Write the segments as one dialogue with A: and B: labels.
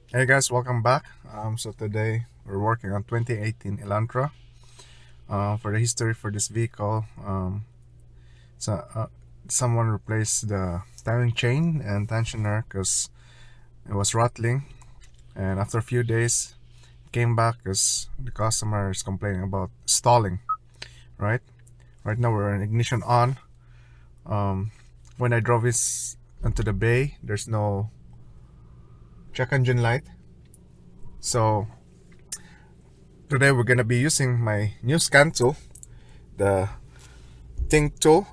A: Hey guys, welcome back. So today we're working on 2018 Elantra. For the history for this vehicle, so someone replaced the timing chain and tensioner because it was rattling, and after a few days, it came back because the customer is complaining about stalling. Right, right now we're in ignition on. Um, when I drove this into the bay, there's no check engine light, so today we're gonna be using my new scan tool, the Thinktool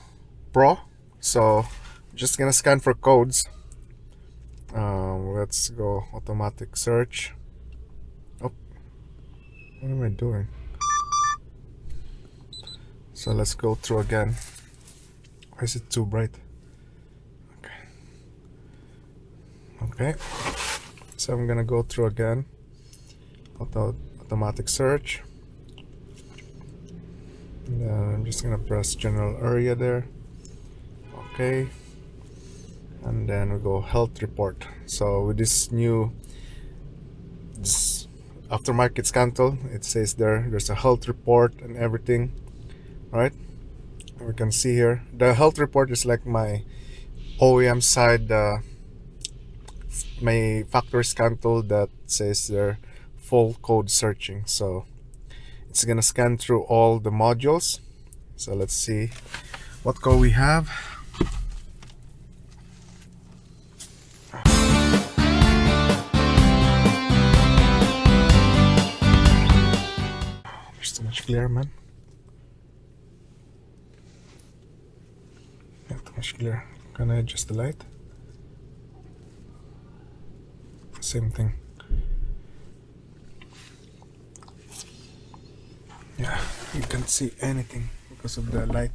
A: Pro. So just gonna scan for codes. Let's go automatic search. Oh, what am I doing? So let's go through again. Why is it too bright? Okay. Okay. So I'm gonna go through again. Automatic search. And then I'm just gonna press general area there. Okay. And then we go health report. So with this new aftermarket scan tool, it says there's a health report and everything, right? We can see here the health report is like my OEM side, my factory scan tool that says they're full code searching. So it's gonna scan through all the modules. So let's see what code we have. There's too much glare, man. Yeah, too much glare. Can I adjust the light? Same thing. Yeah, you can't see anything because of the light.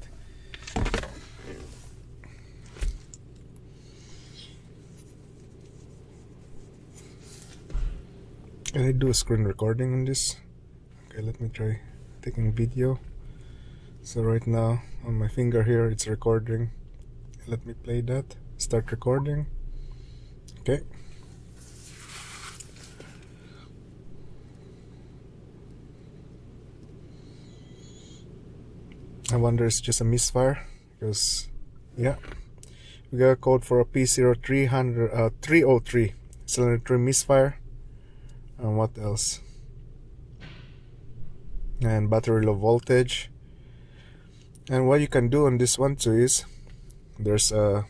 A: Can I do a screen recording on this? Okay, let me try taking video. So right now on my finger here it's recording. Let me play that. Start recording. Okay. I wonder it's just a misfire because yeah, we got a code for a P0300 303 cylinder 3 misfire. And what else? And battery low voltage. And what you can do on this one too is there's a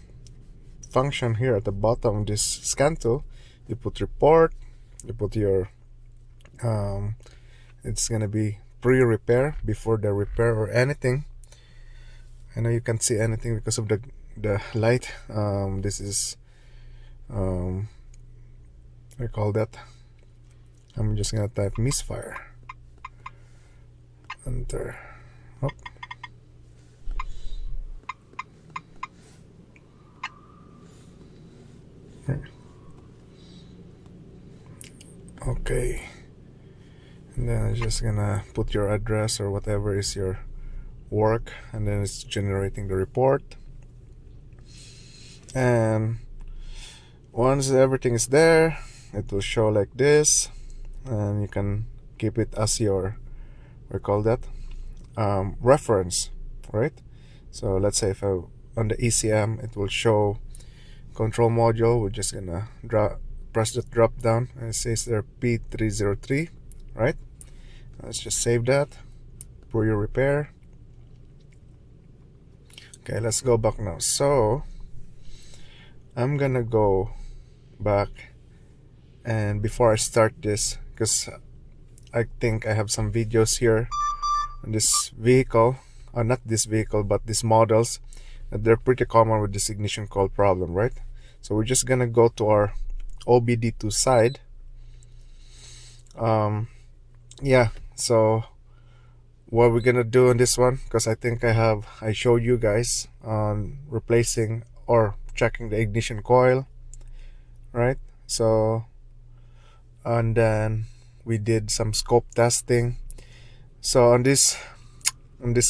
A: function here at the bottom of this scan tool. You put report, you put your it's gonna be pre-repair, before the repair or anything. I know you can't see anything because of the light. This is I call that. I'm just gonna type misfire. Enter. Oh. Okay. And then I'm just gonna put your address or whatever is your work, and then it's generating the report. And once everything is there, it will show like this, and you can keep it as your, we call that, reference, right? So let's say if on the ECM it will show control module, we're just gonna press the drop down and it says there P303, right? Let's just save that for your repair. Okay, let's go back now. So I'm gonna go back, and before I start this, because I think I have some videos here on this vehicle, or not this vehicle but these models, that they're pretty common with this ignition coil problem, right? So we're just gonna go to our OBD2 side. Yeah, so what we're gonna do on this one, because I think I showed you guys on replacing or checking the ignition coil, right? So, and then we did some scope testing. So on this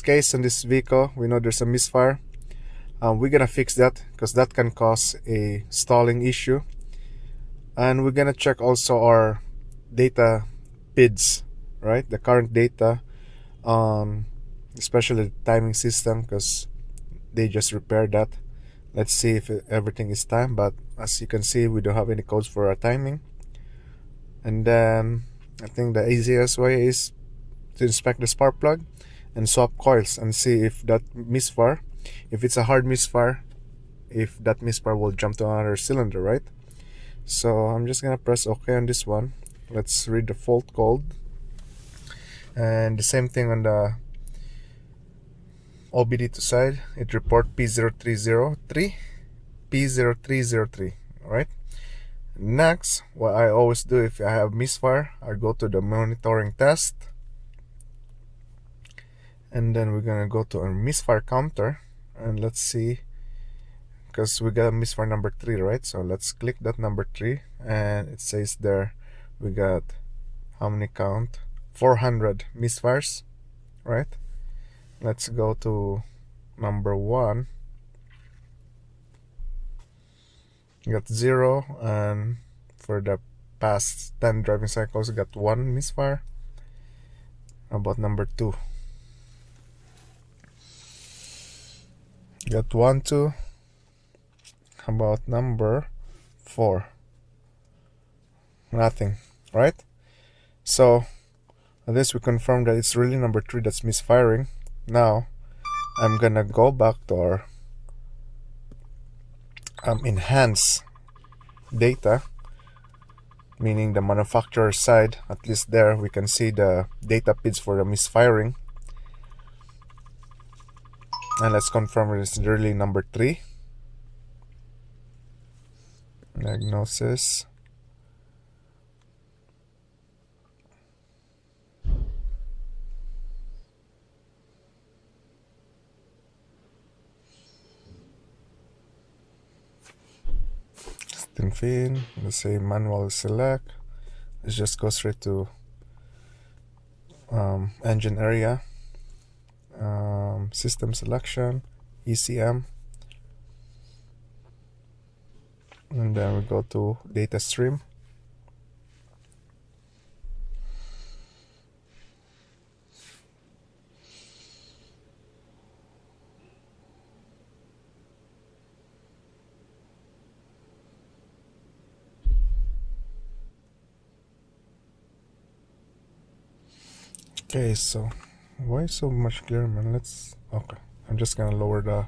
A: case, on this vehicle, we know there's a misfire. We're gonna fix that because that can cause a stalling issue. And we're gonna check also our data PIDs, right? The current data, especially the timing system, because they just repaired that. Let's see if everything is timed, but as you can see, we don't have any codes for our timing. And then I think the easiest way is to inspect the spark plug and swap coils and see if that misfire, if it's a hard misfire, if that misfire will jump to another cylinder, right? So I'm just gonna press OK on this one. Let's read the fault code, and the same thing on the OBD2 side. It report P0303, P0303. Alright. Next, what I always do if I have misfire, I go to the monitoring test, and then we're gonna go to a misfire counter, and let's see, because we got a misfire number 3, right? So let's click that number 3, and it says there we got how many count? 400 misfires, right? Let's go to number 1. Got 0, and for the past 10 driving cycles, got 1 misfire. How about number 2? Got 1, 2. How about number 4? Nothing, right? So at least we confirm that it's really number 3 that's misfiring. Now I'm gonna go back to our enhance data, meaning the manufacturer side. At least there we can see the data PIDs for the misfiring, and let's confirm it's really number 3. Diagnosis. Fin. Let's say manual select. Let's just go straight to engine area, system selection, ECM, and then we go to data stream. Okay, so why so much clearer, man? Okay, I'm just gonna lower the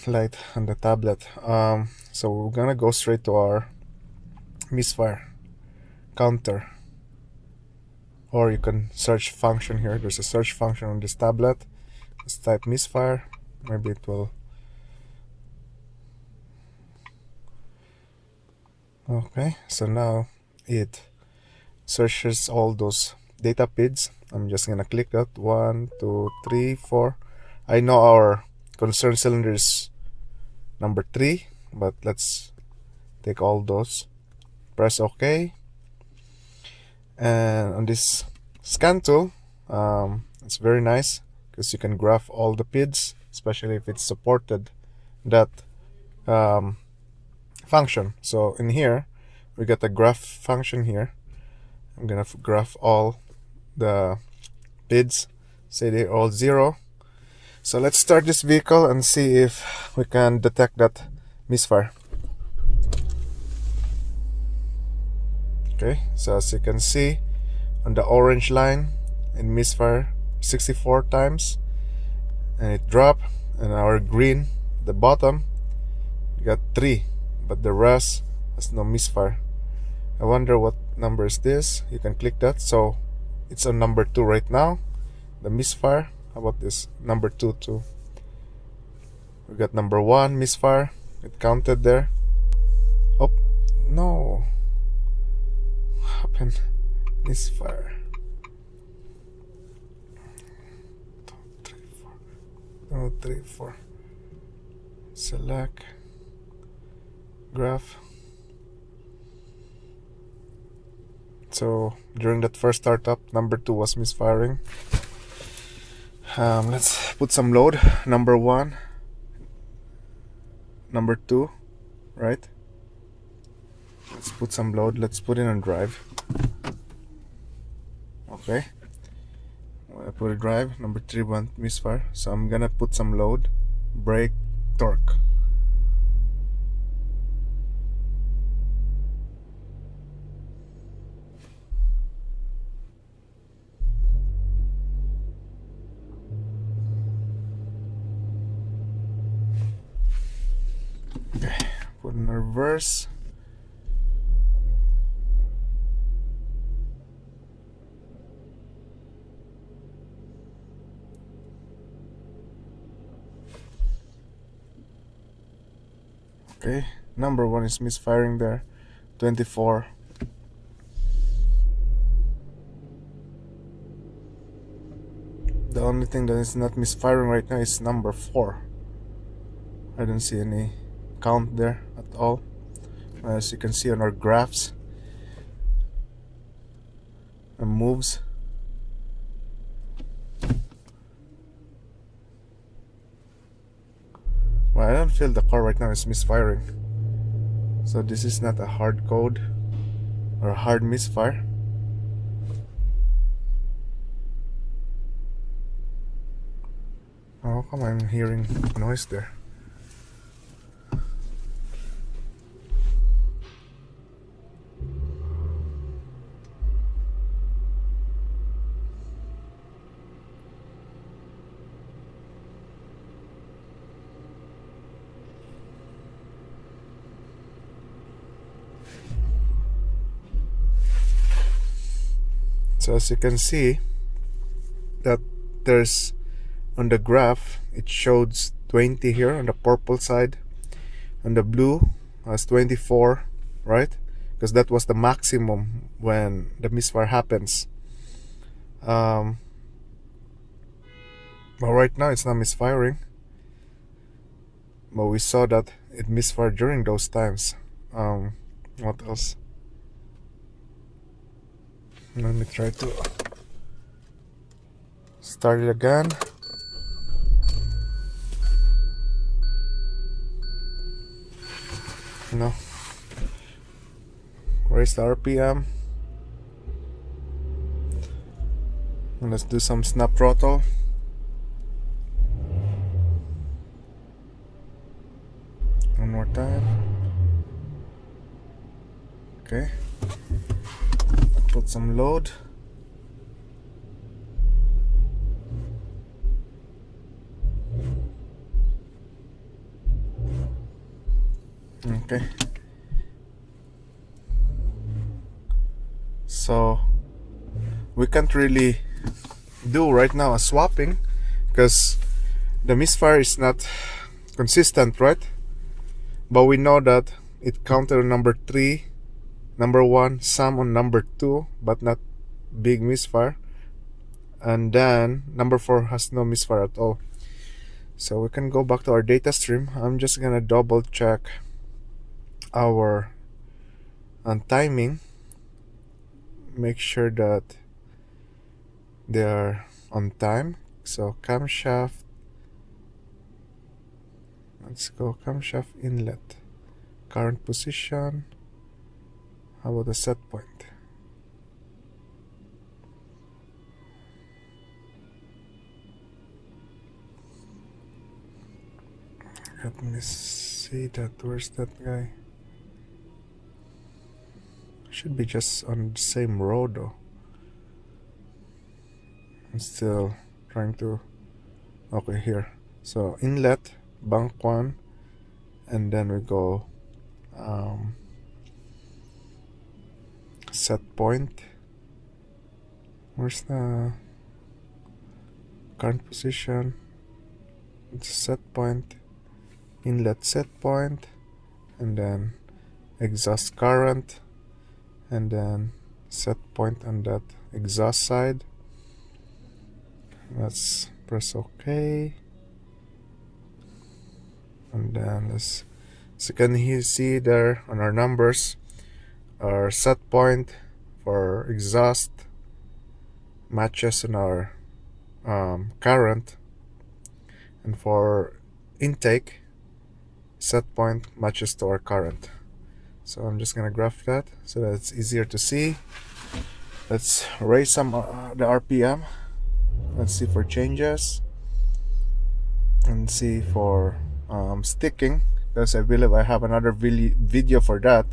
A: light on the tablet. So we're gonna go straight to our misfire counter, or you can search function here. There's a search function on this tablet. Let's type misfire. Maybe it will. Okay, so now it searches all those data PIDs. I'm just gonna click that. 1, 2, 3, 4. I know our concerned cylinder is number 3, but let's take all those. Press OK. And on this scan tool, it's very nice because you can graph all the PIDs, especially if it's supported that function. So in here, we got a graph function here. I'm gonna graph all the PIDs, say they're all 0. So let's start this vehicle and see if we can detect that misfire. Okay, so as you can see on the orange line, in misfire 64 times, and it dropped. And our green, the bottom, got 3, but the rest has no misfire. I wonder what number is this. You can click that. So it's on number 2 right now, the misfire. How about this? Number 2 too. We got number 1 misfire. It counted there. Oh no, what happened? Misfire. 2, 3, 4. Select graph. So during that first startup, number 2 was misfiring. Let's put some load. Number 1, number 2, right? Let's put some load. Let's put in on drive. Okay, I put a drive, number 3 wont misfire. So I'm gonna put some load, brake, torque. Okay, put in reverse. Okay, number 1 is misfiring there, 24. The only thing that is not misfiring right now is number 4. I don't see any count there at all. As you can see on our graphs and moves. Well, I don't feel the car right now is misfiring. So this is not a hard code or a hard misfire. Oh, come on, I'm hearing noise there. So as you can see that there's on the graph it shows 20 here on the purple side, on the blue has 24, right? Because that was the maximum when the misfire happens. But right now it's not misfiring, but we saw that it misfired during those times. What else? Let me try to start it again. No. Raise the RPM. And let's do some snap throttle. One more time. Okay. Put some load. Okay. So we can't really do right now a swapping because the misfire is not consistent, right? But we know that it counted on number 3, number 1, some on number 2, but not big misfire, and then number 4 has no misfire at all. So we can go back to our data stream. I'm just gonna double check our timing, make sure that they are on time. So camshaft, let's go camshaft inlet, current position. How about the set point? Let me see that. Where's that guy? Should be just on the same road though. I'm still trying to. Okay, here. So inlet, bank 1, and then we go set point. Where's the current position? It's set point, inlet set point, and then exhaust current, and then set point on that exhaust side. Let's press OK, and then let's, so you can see there on our numbers, our set point for exhaust matches on our current, and for intake set point matches to our current. So I'm just gonna graph that so that it's easier to see. Let's raise some the RPM. Let's see for changes and see for sticking, because I believe I have another video for that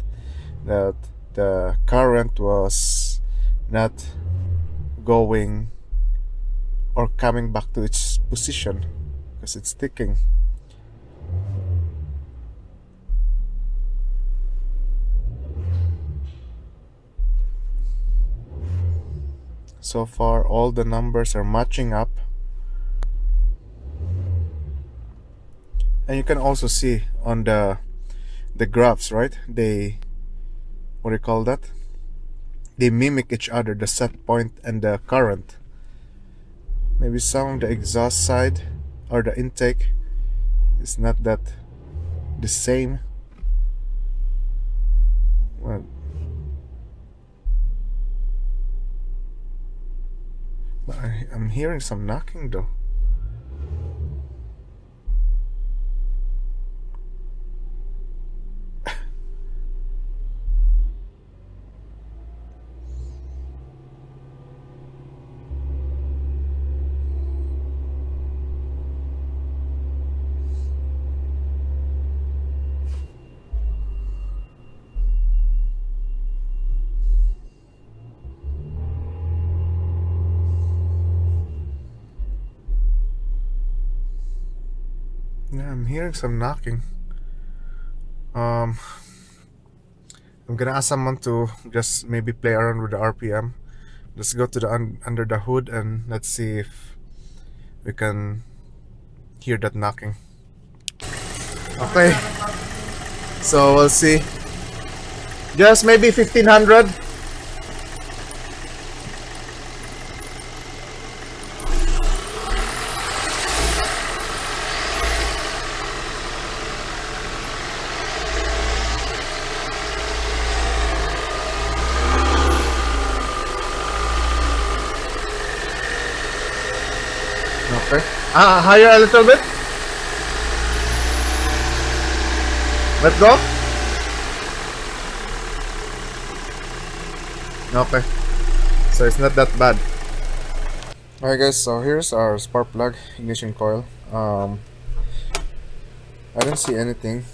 A: the current was not going or coming back to its position because it's sticking. So far all the numbers are matching up, and you can also see on the graphs, right? They, what do you call that? They mimic each other, the set point and the current. Maybe some of the exhaust side or the intake is not that the same. Well, but I'm hearing some knocking though. Yeah, I'm hearing some knocking. I'm gonna ask someone to just maybe play around with the RPM. Let's go to the under the hood and let's see if we can hear that knocking. Okay, so we'll see. Just maybe 1500. Okay. Higher a little bit. Let's go. Okay. So it's not that bad. Alright guys, so here's our spark plug ignition coil. I don't see anything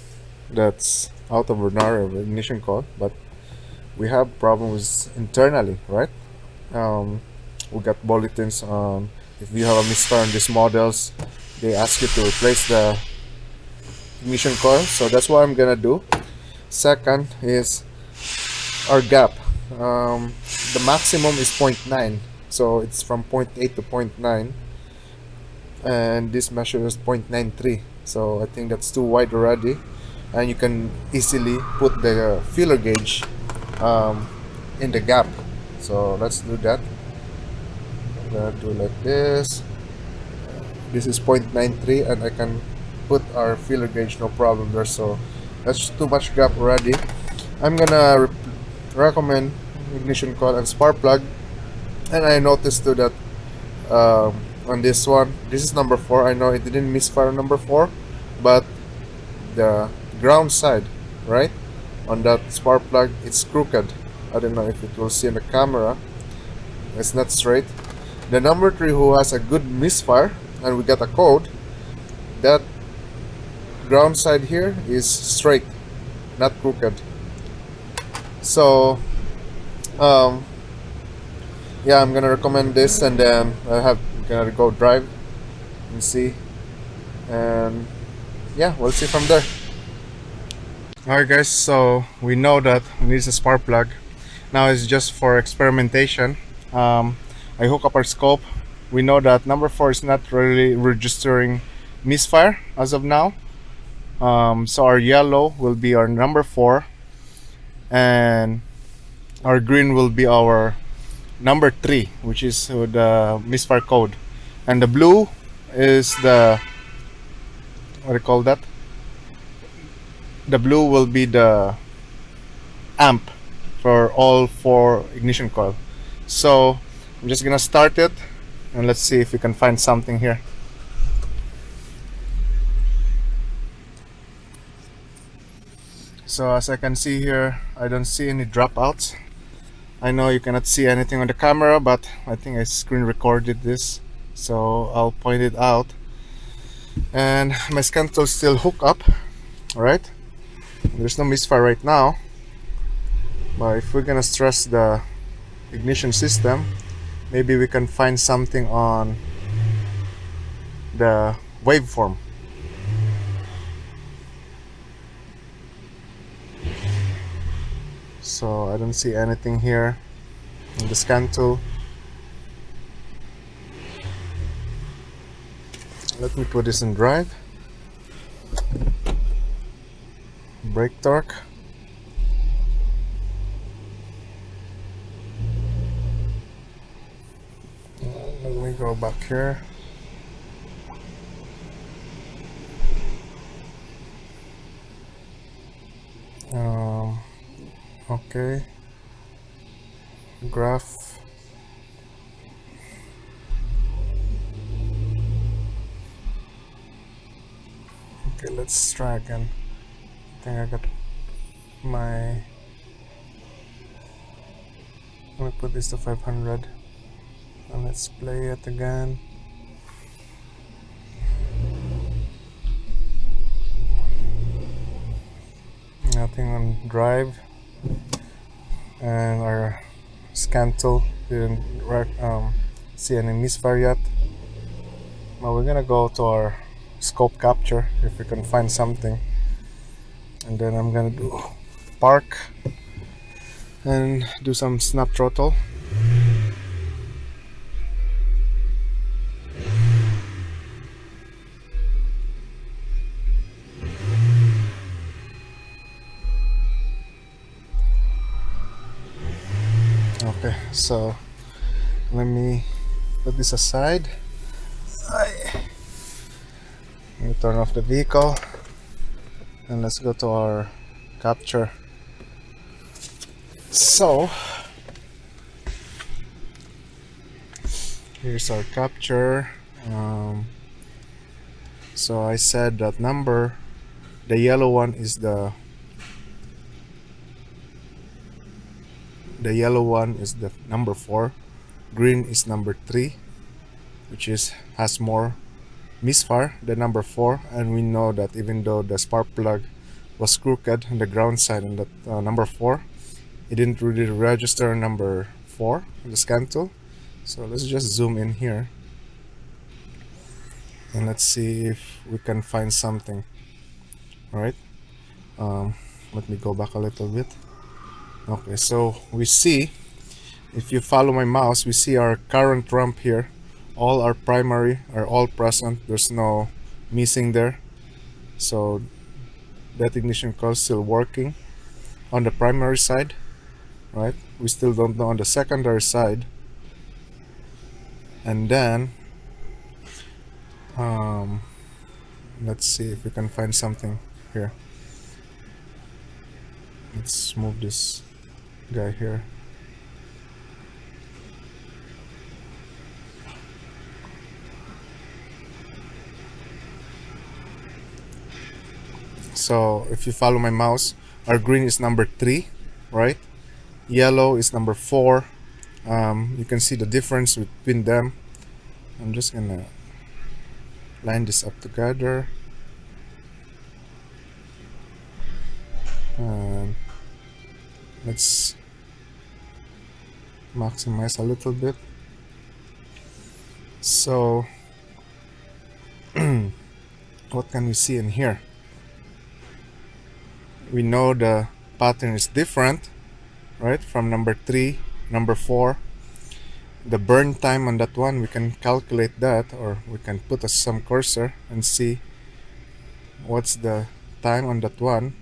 A: that's out of ordinary of ignition coil, but we have problems internally, right? We got bulletins on if you have a misfire on these models, they ask you to replace the ignition coil. So that's what I'm gonna do. Second is our gap. The maximum is 0.9, so it's from 0.8 to 0.9, and this measure is 0.93, so I think that's too wide already, and you can easily put the feeler gauge in the gap. So let's do that. I'm gonna do like this. This is 0.93 and I can put our feeler gauge no problem there, so that's too much gap already. I'm gonna recommend ignition coil and spark plug, and I noticed too that on this one, this is number 4. I know it didn't misfire number 4, but the ground side, right, on that spark plug, it's crooked. I don't know if it will see in the camera, it's not straight. The number 3 who has a good misfire and we got a code, that ground side here is straight, not crooked. So yeah, I'm gonna recommend this, and then I'm gonna go drive and see, and yeah, we'll see from there. Alright guys, so we know that we need a spark plug. Now it's just for experimentation. I hook up our scope. We know that number 4 is not really registering misfire as of now. So our yellow will be our number 4, and our green will be our number 3, which is the misfire code, and the blue is the, what do you call that? The blue will be the amp for all 4 ignition coil. So I'm just gonna start it and let's see if we can find something here. So as I can see here, I don't see any dropouts. I know you cannot see anything on the camera, but I think I screen recorded this, so I'll point it out. And my scan tool still hooked up, right? There's no misfire right now, but if we're gonna stress the ignition system, maybe we can find something on the waveform. So I don't see anything here in the scan tool. Let me put this in drive. Brake torque. Let me go back here. Okay. Graph. Okay, let's try again. I think I got my... Let me put this to 500 and let's play it again. Nothing on drive, and our scan tool didn't see any misfire yet. Now we're gonna go to our scope capture if we can find something, and then I'm gonna do park and do some snap throttle. Okay, so let me put this aside. Let me turn off the vehicle and let's go to our capture. So here's our capture. So I said that number, the yellow one is the number 4, green is number 3, which has more misfire than number 4, and we know that even though the spark plug was crooked on the ground side on that number 4, it didn't really register number 4 on the scan tool. So let's just zoom in here and let's see if we can find something. Alright, let me go back a little bit. Okay, so we see, if you follow my mouse, we see our current ramp here. All our primary are all present. There's no missing there. So that ignition coil is still working on the primary side, right? We still don't know on the secondary side. And then let's see if we can find something here. Let's move this guy here. So if you follow my mouse, our green is number 3, right? Yellow is number 4. You can see the difference between them. I'm just gonna line this up together, and let's maximize a little bit. So what can we see in here? We know the pattern is different, right, from number 3, number 4. The burn time on that one, we can calculate that, or we can put some cursor and see what's the time on that one.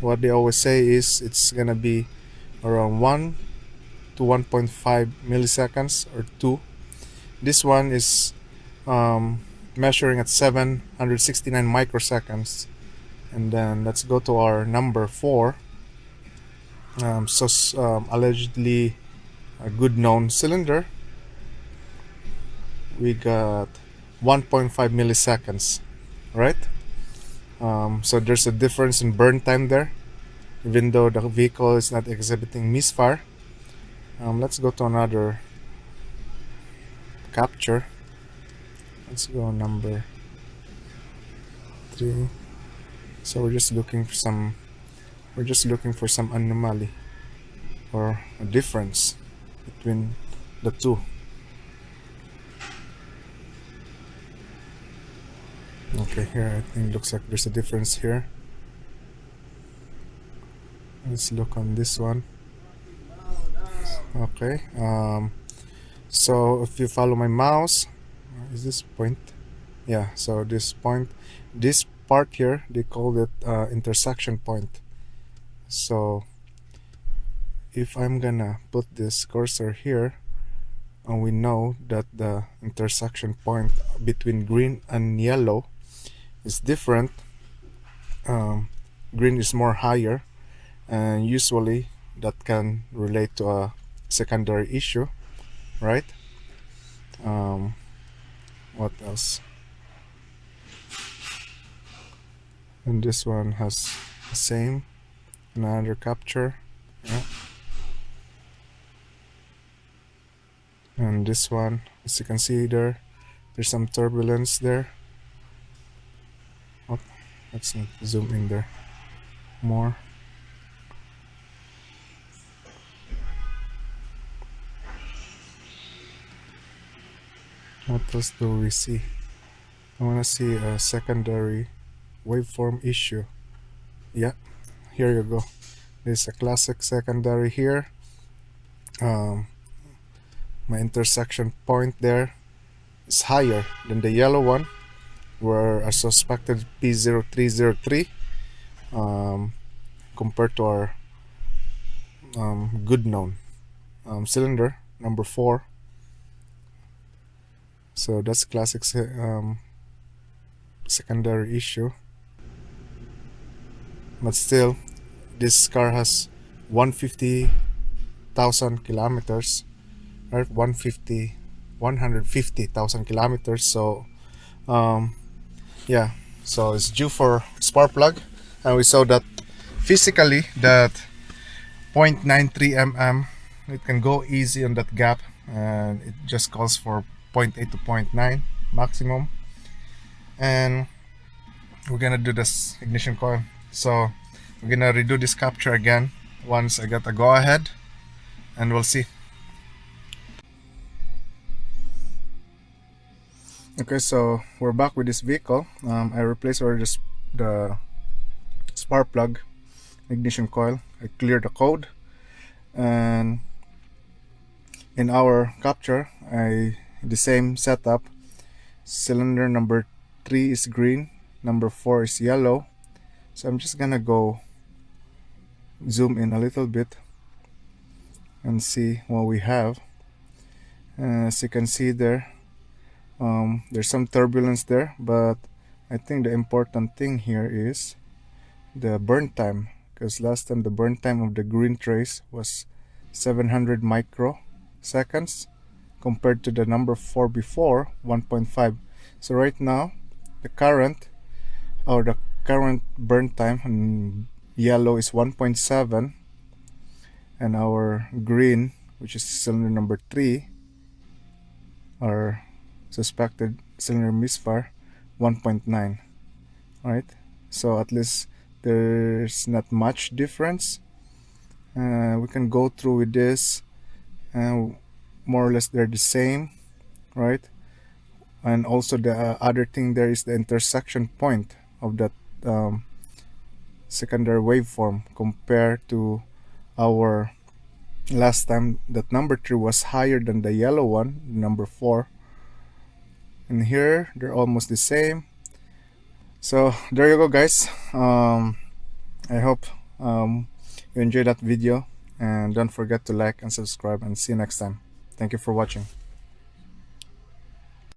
A: What they always say is it's gonna be around 1 to 1.5 milliseconds or 2. This one is measuring at 769 microseconds. And then let's go to our number 4. Allegedly a good known cylinder. We got 1.5 milliseconds, right? So there's a difference in burn time there. even though the vehicle is not exhibiting misfire. Let's go to another capture. Let's go number 3. So we're just looking for some anomaly or a difference between the two. Okay, here I think looks like there's a difference here. Let's look on this one. Okay, so if you follow my mouse, is this point? Yeah, so this part here, they call it intersection point. So if I'm gonna put this cursor here, and we know that the intersection point between green and yellow is different. Green is more higher, and usually that can relate to a secondary issue, right? What else? And this one has the same, another capture, yeah. And this one, as you can see there's some turbulence there. Oh, let's not zoom in there more. What else do we see? I want to see a secondary waveform issue. Yeah, here you go. This is a classic secondary here. My intersection point there is higher than the yellow one, where I suspected P0303 compared to our good known cylinder number 4. So that's classic secondary issue. But still, this car has 150,000 kilometers, right? 150,000 kilometers. So yeah, so it's due for spark plug, and we saw that physically that 0.93 mm, it can go easy on that gap, and it just calls for 0.8 to 0.9 maximum. And we're gonna do this ignition coil, so we're gonna redo this capture again once I get a go ahead, and we'll see. Okay, so we're back with this vehicle. I replaced already the spark plug, ignition coil. I cleared the code, and in our capture, the same setup. Cylinder number 3 is green, number 4 is yellow. So I'm just gonna go zoom in a little bit and see what we have. As you can see there, there's some turbulence there, but I think the important thing here is the burn time, because last time the burn time of the green trace was 700 microseconds compared to the number 4 before, 1.5. So right now the current burn time on yellow is 1.7, and our green, which is cylinder number 3, our suspected cylinder misfire, 1.9. Right, so at least there's not much difference. We can go through with this, and more or less they're the same, right? And also the other thing there is the intersection point of that secondary waveform compared to our last time. That number 3 was higher than the yellow one, number 4, and here they're almost the same. So there you go, guys. I hope you enjoyed that video, and don't forget to like and subscribe, and see you next time. Thank you for watching.